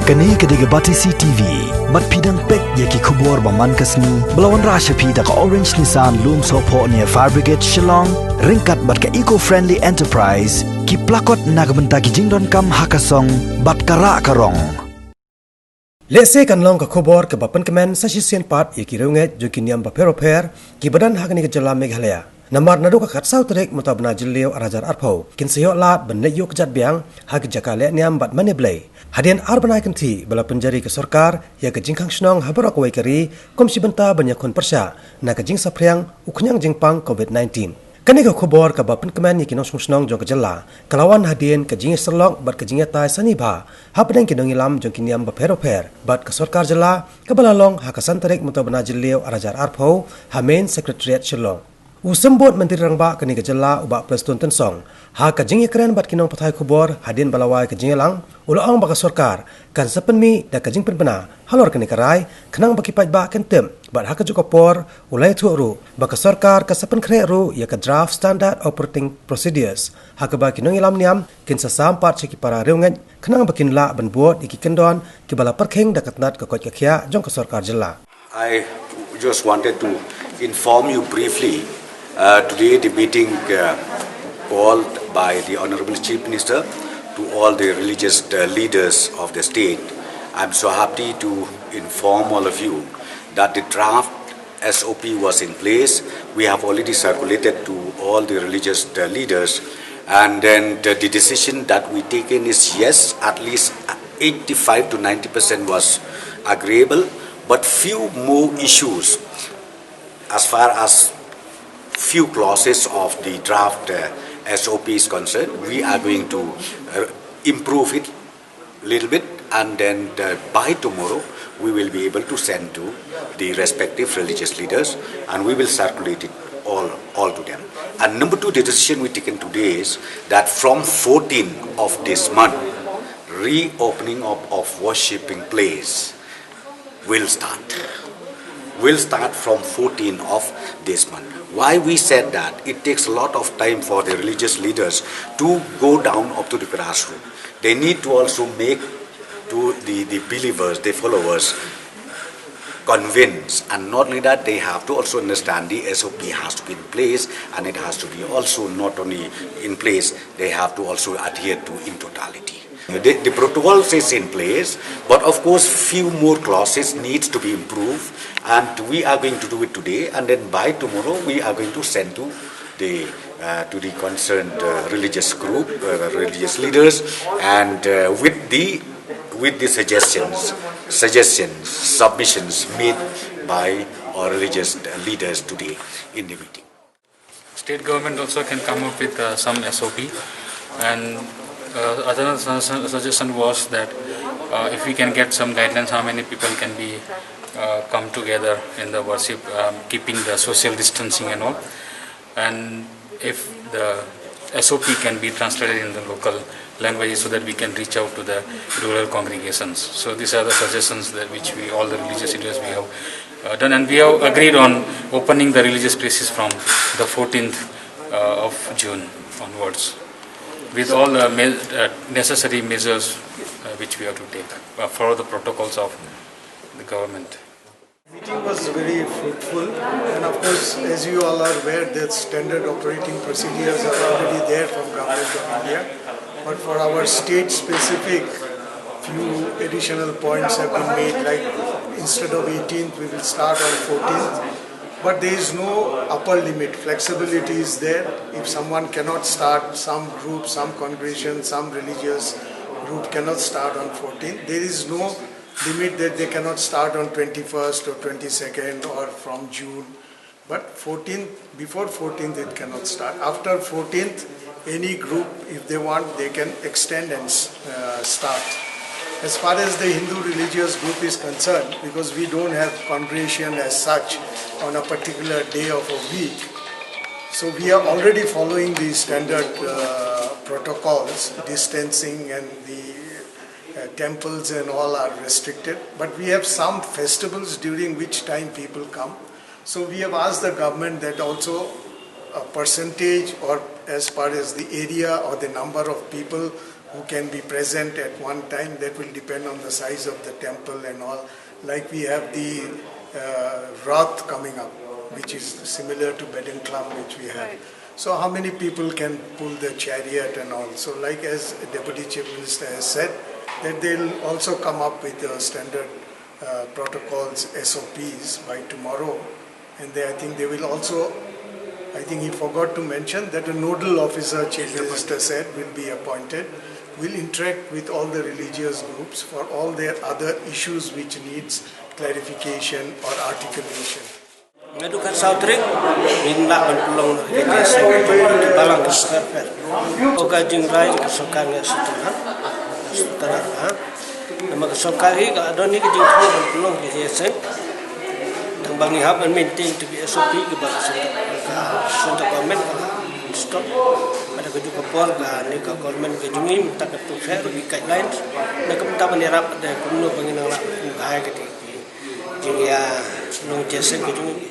Kani kadiga bati CTV, mat pidang pek yaki kubor baman kasni, belawan rasha pida ka Orange Nissan Loom Sopo near Fire Brigade Shillong, ringkat bat ka eco-friendly enterprise, ki plakot nagbenta ki jingdon kam hakasong, bat kara karong. Lese kan long ka kubor ka bapan kemen sa sisian pat yaki runget joki niam baper ki badan hakani ka jala Meghalaya. Namar nado ka katsau trek mutabna jilio arajar arpau kin siyo lat benne yok jat biang hak jakale niam bat maneblay. Hadian arbanai kanti bala penjari ke sorkar ya ke jingkang snong habarak wai kari komisi benta banyakun persya na ke jing sapriang uknyang jingpang COVID-19. Kani ka khobor ka bapan kemen yakin osung snong jong ke jela kalawan hadian ke jing serlok bat ke jing tai saniba hapdeng kinong ilam jong kiniam baper bat ke sorkar jela ke balalong hakasan trek mutabna jilio arajar arpau hamen secretariat Shillong. Usembut Menteri Rangba kani kejela ubak Preston Tensong. Ha kajing keren bat kinong patai kubor hadin balawai kajing lang ulang baka sorkar kan sepenmi da kajing penpena halor kani karai kenang baki pajba kentem bat ha kajuk opor ulai tuuru baka sorkar ka sepen kre ru ya ka draft standard operating procedures ha ka baki nong ilam niam kin sasam pat seki para reungan kenang bakin la ban buat iki kendon ki bala perkheng da katnat ka koj kakhia jong ka sorkar jela. I just wanted to inform you briefly. Today the meeting called by the Honorable Chief Minister to all the religious leaders of the state. I'm so happy to inform all of you that the draft SOP was in place. We have already circulated to all the religious leaders, and then the decision that we taken is yes, at least 85 to 90% was agreeable, but few more issues as far as few clauses of the draft SOP is concerned. We are going to improve it a little bit, and then by tomorrow we will be able to send to the respective religious leaders and we will circulate it all to them. And number two, the decision we taken today is that from 14 of this month, reopening of worshipping place will start. Will start from 14 of this month. Why we said that? It takes a lot of time for the religious leaders to go down up to the grassroots. They need to also make to the believers, the followers, convinced, and not only that, they have to also understand the SOP has to be in place, and it has to be also not only in place, they have to also adhere to in totality. The protocols is in place, but of course few more clauses needs to be improved, and we are going to do it today, and then by tomorrow we are going to send to the concerned religious group, religious leaders, and with the suggestions, submissions made by our religious leaders today in the meeting. State government also can come up with some SOP, and another suggestion was that if we can get some guidelines, how many people can be come together in the worship, keeping the social distancing and all, and if the SOP can be translated in the local languages so that we can reach out to the rural congregations. So these are the suggestions that which we, all the religious leaders, we have done, and we have agreed on opening the religious places from the 14th of June onwards, with all the necessary measures which we have to take, follow the protocols of the government. The meeting was very fruitful, and of course, as you all are aware, that standard operating procedures are already there from Government of India. But for our state-specific, few additional points have been made, like instead of 18th, we will start on 14th. But there is no upper limit. Flexibility is there. If someone cannot start, some group, some congregation, some religious group cannot start on 14th, there is no limit that they cannot start on 21st or 22nd or from June. But 14th, before 14th it cannot start. After 14th, any group, if they want, they can extend and start. As far as the Hindu religious group is concerned, because we don't have congregation as such on a particular day of a week, so we are already following the standard protocols, distancing, and the temples and all are restricted. But we have some festivals during which time people come. So we have asked the government that also a percentage, or as far as the area or the number of people who can be present at one time. That will depend on the size of the temple and all. Like we have the Rath coming up, which is similar to Bedengklam, which we have. So how many people can pull the chariot and all? So like as Deputy Chief Minister has said, that they'll also come up with the standard protocols, SOPs by tomorrow. And I think they will also, I think he forgot to mention that a nodal officer, Chief Minister said, will be appointed, will interact with all the religious groups for all their other issues which needs clarification or articulation. Ngadukan sautrik minta peluang kita di balang kesempatan. Oga jingrai kesukaan ya setelah nama kesukaan ini kalau ada ni kejingku peluang kita sen. Tang bangi hab maintain to be SOP ke bahasa untuk government stop pada kerja kapal ni ke government ke jumi minta ke tu fair di guidelines nak minta menerap ada kuno penginang lah bahaya ketika jingya long jasa ke jumi.